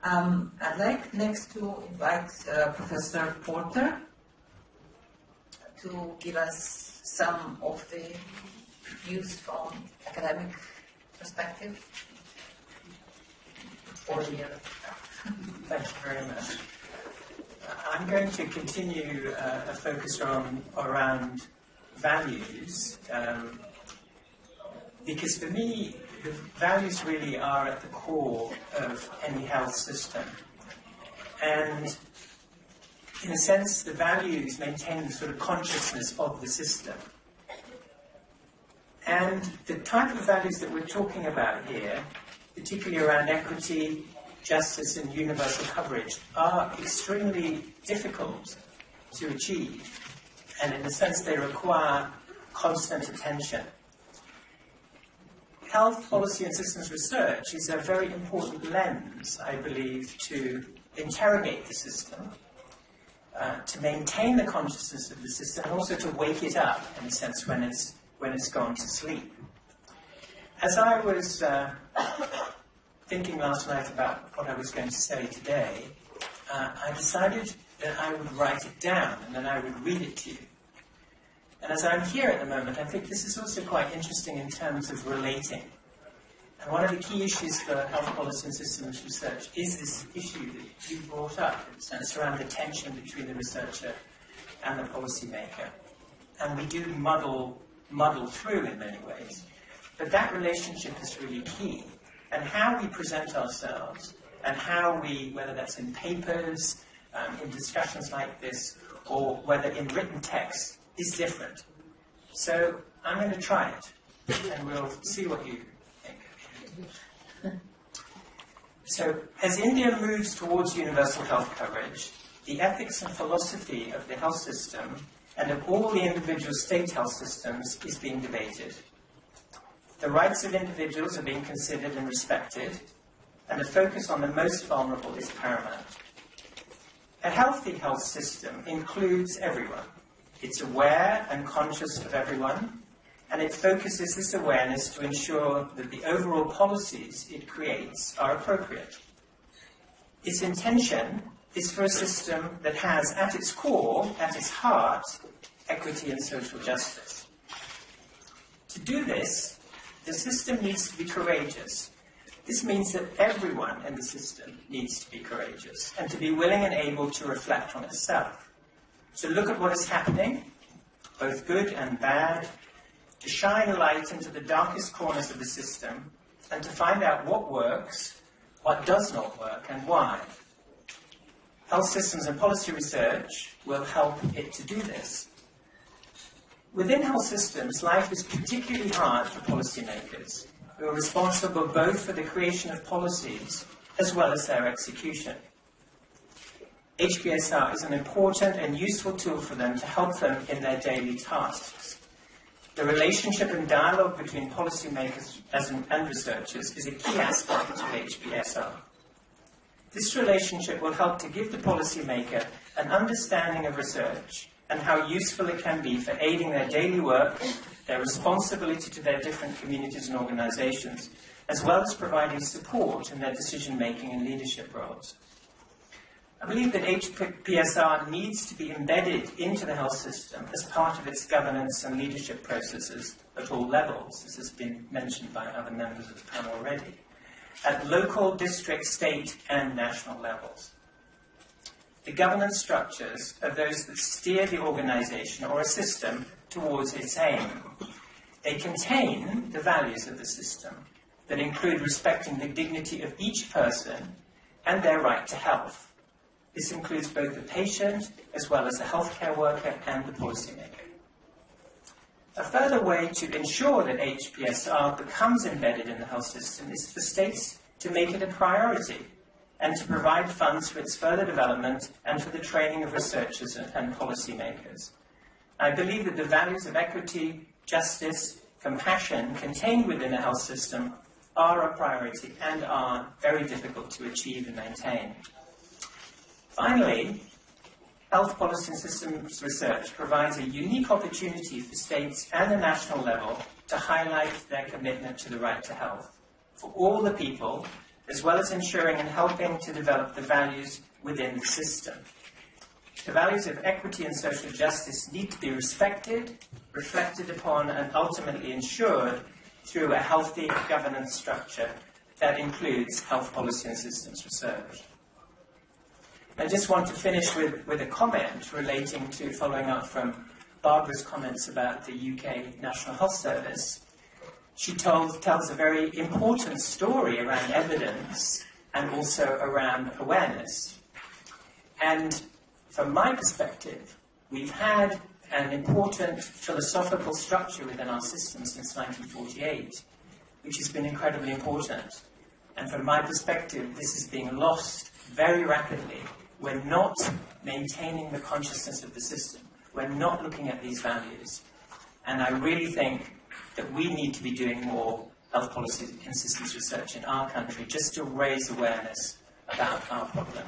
I'd like next to invite Professor Porter to give us some of the views from academic perspective. Thank you very much. I'm going to continue a focus around values, because for me, the values really are at the core of any health system. And in a sense, the values maintain the sort of consciousness of the system. And the type of values that we're talking about here, particularly around equity, justice and universal coverage, are extremely difficult to achieve. And in a sense, they require constant attention. Health policy and systems research is a very important lens, I believe, to interrogate the system, to maintain the consciousness of the system, and also to wake it up, in a sense, when it's gone to sleep. As I was thinking last night about what I was going to say today, I decided that I would write it down and then I would read it to you. And as I'm here at the moment, I think this is also quite interesting in terms of relating. And one of the key issues for health policy and systems research is this issue that you brought up, in a sense, around the tension between the researcher and the policymaker. And we do muddle through in many ways. But that relationship is really key. And how we present ourselves, and how we, whether that's in papers, in discussions like this, or whether in written text, is different. So I'm going to try it, and we'll see what you think. So as India moves towards universal health coverage, the ethics and philosophy of the health system and of all the individual state health systems is being debated. The rights of individuals are being considered and respected, and the focus on the most vulnerable is paramount. A healthy health system includes everyone. It's aware and conscious of everyone, and it focuses this awareness to ensure that the overall policies it creates are appropriate. Its intention is for a system that has at its core, at its heart, equity and social justice. To do this, the system needs to be courageous. This means that everyone in the system needs to be courageous and to be willing and able to reflect on itself. So look at what is happening, both good and bad, to shine light into the darkest corners of the system and to find out what works, what does not work, and why. Health systems and policy research will help it to do this. Within health systems, life is particularly hard for policymakers, who are responsible both for the creation of policies as well as their execution. HPSR is an important and useful tool for them to help them in their daily tasks. The relationship and dialogue between policymakers and researchers is a key aspect of HPSR. This relationship will help to give the policymaker an understanding of research and how useful it can be for aiding their daily work, their responsibility to their different communities and organizations, as well as providing support in their decision-making and leadership roles. I believe that HPSR needs to be embedded into the health system as part of its governance and leadership processes at all levels. This has been mentioned by other members of the panel already, at local, district, state, and national levels. The governance structures are those that steer the organization or a system towards its aim. They contain the values of the system that include respecting the dignity of each person and their right to health. This includes both the patient as well as the healthcare worker and the policymaker. A further way to ensure that HPSR becomes embedded in the health system is for states to make it a priority and to provide funds for its further development and for the training of researchers and policymakers. I believe that the values of equity, justice, compassion contained within a health system are a priority and are very difficult to achieve and maintain. Finally, health policy and systems research provides a unique opportunity for states and the national level to highlight their commitment to the right to health for all the people, as well as ensuring and helping to develop the values within the system. The values of equity and social justice need to be respected, reflected upon, and ultimately ensured through a healthy governance structure that includes health policy and systems research. I just want to finish with a comment relating to following up from Barbara's comments about the UK National Health Service. She tells a very important story around evidence and also around awareness. And from my perspective, we've had an important philosophical structure within our system since 1948, which has been incredibly important. And from my perspective, this is being lost very rapidly. We're not maintaining the consciousness of the system. We're not looking at these values. And I really think that we need to be doing more health policy and systems research in our country just to raise awareness about our problem.